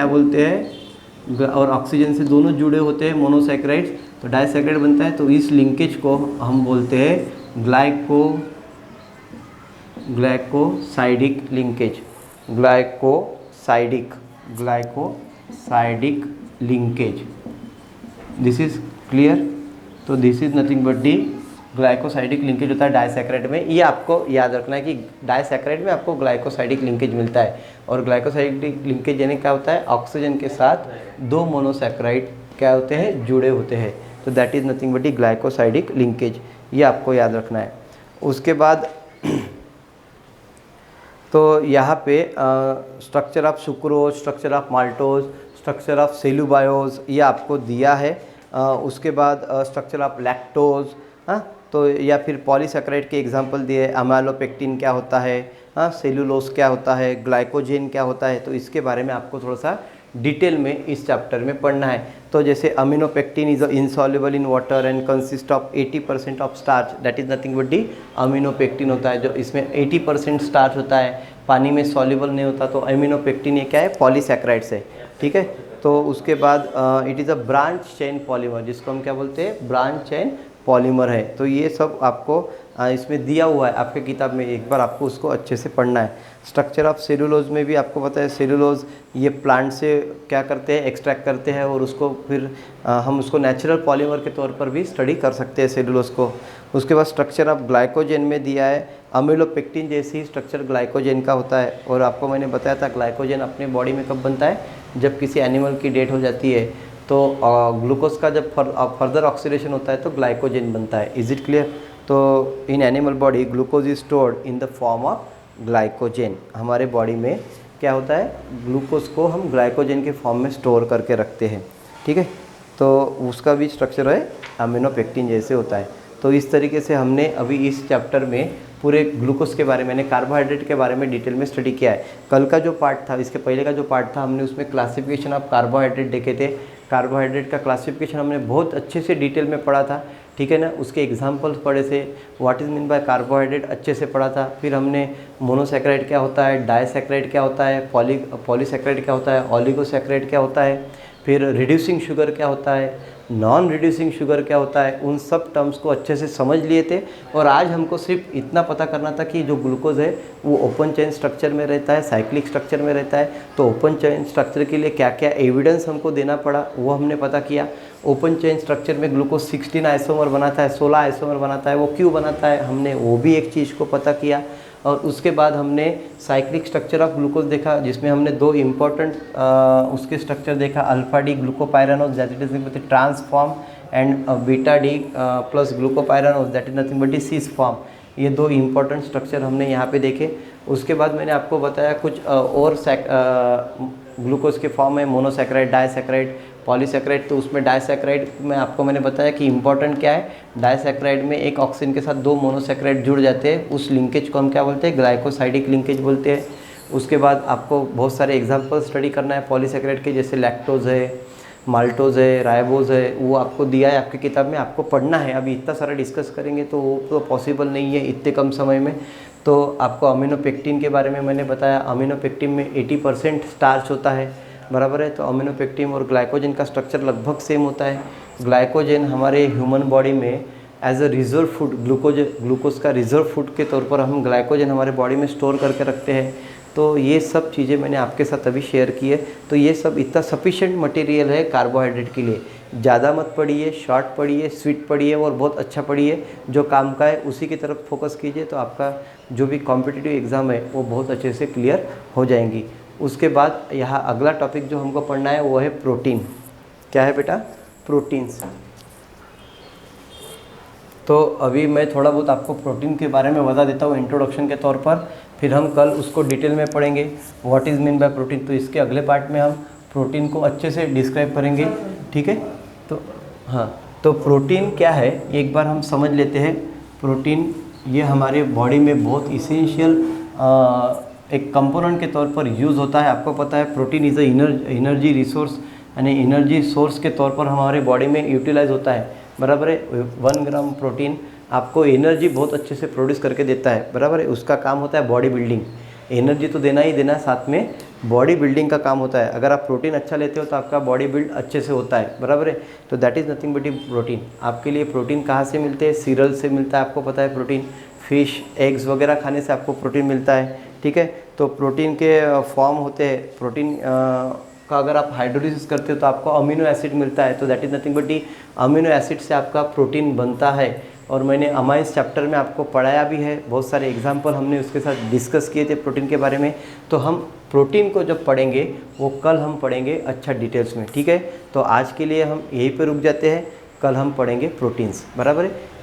क्या बोलते हैं, और ऑक्सीजन से दोनों जुड़े होते हैं मोनोसैकेराइड्स, तो डाइसैकेराइड बनता है। तो इस लिंकेज को हम बोलते हैं glycosidic linkage, glycosidic linkage. This is clear. तो this is nothing but the glycosidic linkage होता है डाइसैकेराइड में। ये आपको याद रखना है कि डाइसैकेराइड में आपको ग्लाइकोसाइडिक लिंकेज मिलता है, और ग्लाइकोसाइडिक लिंकेज यानी क्या होता है, ऑक्सीजन के साथ दो मोनोसैकेराइड क्या होते हैं, जुड़े होते हैं। तो that is nothing but the glycosidic linkage, ये आपको याद रखना है। उसके बाद तो यहाँ पे structure of sucrose, structure of maltose, structure of cellobiose ये आपको दिया है। उसके बाद स्ट्रक्चर ऑफ लैक्टोज, तो या फिर पॉलीसैकेराइड के एग्जांपल दिए, अमाइलोपेक्टिन क्या होता है, सेलुलोज क्या होता है, ग्लाइकोजेन क्या होता है, तो इसके बारे में आपको थोड़ा सा डिटेल में इस चैप्टर में पढ़ना है। तो जैसे amylopectin is insoluble in water and consist of 80% of starch, that is nothing but the amylopectin होता है, जो इसमें 80% स्टार्च होता है, पानी में सॉल्युबल नहीं होता। तो अमीनोपेक्टिन ये क्या है, पॉलीसैकेराइड्स है, ठीक है। तो उसके बाद it is a branch chain polymer, जिसको हम क्या बोलते हैं, ब्रांच चेन पॉलीमर है। तो ये सब आपको इसमें दिया हुआ है आपके किताब में, एक बार आपको उसको अच्छे से पढ़ना है। स्ट्रक्चर ऑफ सेलुलोज में भी आपको पता है, सेलुलोज ये प्लांट से क्या करते हैं, एक्सट्रैक्ट करते हैं, और उसको फिर हम उसको नेचुरल पॉलीमर के तौर पर भी स्टडी कर सकते हैं सेलुलोज को। उसके बाद स्ट्रक्चर ऑफ ग्लाइकोजेन में दिया है, अमीलोपेक्टिन जैसे ही स्ट्रक्चर ग्लाइकोजेन का होता है। और आपको मैंने बताया था ग्लाइकोजेन अपने बॉडी में कब बनता है, जब किसी एनिमल की डेथ हो जाती है, तो ग्लूकोज का जब फर्दर ऑक्सीडेशन होता है तो ग्लाइकोजेन बनता है। Is it clear. तो in animal body glucose is stored in the form of glycogen. हमारे बॉडी में क्या होता है, ग्लूकोज को हम ग्लाइकोजेन के फॉर्म में स्टोर करके रखते हैं, ठीक है। तो उसका भी स्ट्रक्चर है अमीनोपेक्टिन जैसे होता है। तो इस तरीके से हमने अभी इस चैप्टर में पूरे ग्लूकोज के बारे में, कार्बोहाइड्रेट के बारे में डिटेल में स्टडी किया है। कल का जो पार्ट था, इसके पहले का जो पार्ट था, हमने उसमें क्लासिफिकेशन ऑफ कार्बोहाइड्रेट देखे थे। कार्बोहाइड्रेट का क्लासिफिकेशन हमने बहुत अच्छे से डिटेल में पढ़ा था, ठीक है ना। उसके एग्जांपल्स पढ़े थे, what is mean by carbohydrate अच्छे से पढ़ा था। फिर हमने मोनोसैकेराइड क्या होता है, डाइसैकेराइड क्या होता है, पॉलीसैकेराइड क्या होता है, ऑलिगोसैकेराइड क्या होता है, फिर रिड्यूसिंग शुगर क्या होता है, नॉन रिड्यूसिंग शुगर क्या होता है, उन सब टर्म्स को अच्छे से समझ लिए थे। और आज हमको सिर्फ इतना पता करना था कि जो ग्लूकोज है वो ओपन चेन स्ट्रक्चर में रहता है, साइक्लिक स्ट्रक्चर में रहता है। तो ओपन चेन स्ट्रक्चर के लिए क्या क्या एविडेंस हमको देना पड़ा वो हमने पता किया। ओपन चेन स्ट्रक्चर में ग्लूकोज 16 आइसोमर बनाता है, 16 आइसोमर बनाता है, वो क्यों बनाता है हमने वो भी एक चीज़ को पता किया। और उसके बाद हमने साइक्लिक स्ट्रक्चर ऑफ ग्लूकोज देखा, जिसमें हमने दो इम्पॉर्टेंट उसके स्ट्रक्चर देखा, alpha D glucopyranose that is nothing but the transform, and beta D plus glucopyranose that is nothing but the cis form. ये दो इम्पॉर्टेंट स्ट्रक्चर हमने यहाँ पे देखे। उसके बाद मैंने आपको बताया कुछ और ग्लूकोज के फॉर्म है, मोनोसैकेराइड, डाइसैकेराइड, पॉलीसैकेराइड। तो उसमें डाइसैकेराइड में आपको मैंने बताया कि इंपॉर्टेंट क्या है, डाइसैकेराइड में एक ऑक्सीजन के साथ दो मोनोसैकेराइड जुड़ जाते हैं, उस लिंकेज को हम क्या बोलते हैं, ग्लाइकोसाइडिक लिंकेज बोलते हैं। उसके बाद आपको बहुत सारे एग्जांपल स्टडी करना है पॉलीसैकेराइड के, जैसे लैक्टोज है, माल्टोज है, राइबोज है, वो आपको दिया है आपकी किताब में, आपको पढ़ना है। अभी इतना सारा डिस्कस करेंगे तो वो तो पॉसिबल नहीं है इतने कम समय में। तो आपको अमीनोपेक्टिन के बारे में मैंने बताया, अमीनोपेक्टिन में 80% स्टार्च होता है, बराबर है। तो अमीनोपेक्टिन और ग्लाइकोजन का स्ट्रक्चर लगभग सेम होता है। ग्लाइकोजन हमारे ह्यूमन बॉडी में as a reserve food, glucose का रिजर्व फूड के तौर पर हम ग्लाइकोजन हमारे बॉडी में स्टोर करके रखते हैं। तो ये सब चीज़ें मैंने आपके साथ अभी शेयर की है। तो ये सब इतना सफिशेंट मटेरियल है कार्बोहाइड्रेट के लिए। ज़्यादा मत पढ़िए, शॉर्ट पढ़िए, स्वीट पढ़िए और बहुत अच्छा पढ़िए, जो काम का है उसी की तरफ फोकस कीजिए, तो आपका जो भी कॉम्पिटिटिव एग्ज़ाम है वो बहुत अच्छे से क्लियर हो जाएंगी। उसके बाद यहाँ अगला टॉपिक जो हमको पढ़ना है वो है प्रोटीन। क्या है बेटा, प्रोटीन्स। तो अभी मैं थोड़ा बहुत आपको प्रोटीन के बारे में बता देता हूँ इंट्रोडक्शन के तौर पर, फिर हम कल उसको डिटेल में पढ़ेंगे, what is mean by protein. तो इसके अगले पार्ट में हम प्रोटीन को अच्छे से डिस्क्राइब करेंगे, ठीक है। तो हाँ, तो प्रोटीन क्या है एक बार हम समझ लेते हैं। प्रोटीन ये हमारे बॉडी में बहुत इसेंशियल एक कंपोनेंट के तौर पर यूज़ होता है। आपको पता है protein is a energy resource, यानी एनर्जी सोर्स के तौर पर हमारे बॉडी में यूटिलाइज होता है, बराबर है। 1 ग्राम प्रोटीन आपको एनर्जी बहुत अच्छे से प्रोड्यूस करके देता है, बराबर है। उसका काम होता है बॉडी बिल्डिंग। एनर्जी तो देना ही देना है, साथ में बॉडी बिल्डिंग का काम होता है। अगर आप प्रोटीन अच्छा लेते हो तो आपका बॉडी बिल्ड अच्छे से होता है, बराबर है। तो that is nothing but protein. आपके लिए प्रोटीन कहाँ से मिलते हैं? सीरियल से मिलता है, आपको पता है प्रोटीन। फिश, एग्स वगैरह खाने से आपको प्रोटीन मिलता है, ठीक है। तो प्रोटीन के फॉर्म होते हैं, प्रोटीन का अगर आप हाइड्रोलिसिस करते हो तो आपको अमीनो एसिड मिलता है। तो that is nothing but amino acid से आपका प्रोटीन बनता है। और मैंने अमाइंस चैप्टर में आपको पढ़ाया भी है, बहुत सारे एग्जाम्पल हमने उसके साथ डिस्कस किए थे प्रोटीन के बारे में। तो हम प्रोटीन को जब पढ़ेंगे वो कल हम पढ़ेंगे अच्छा डिटेल्स में, ठीक है। तो आज के लिए हम यहीं पे रुक जाते हैं, कल हम पढ़ेंगे प्रोटीन्स, बराबर है।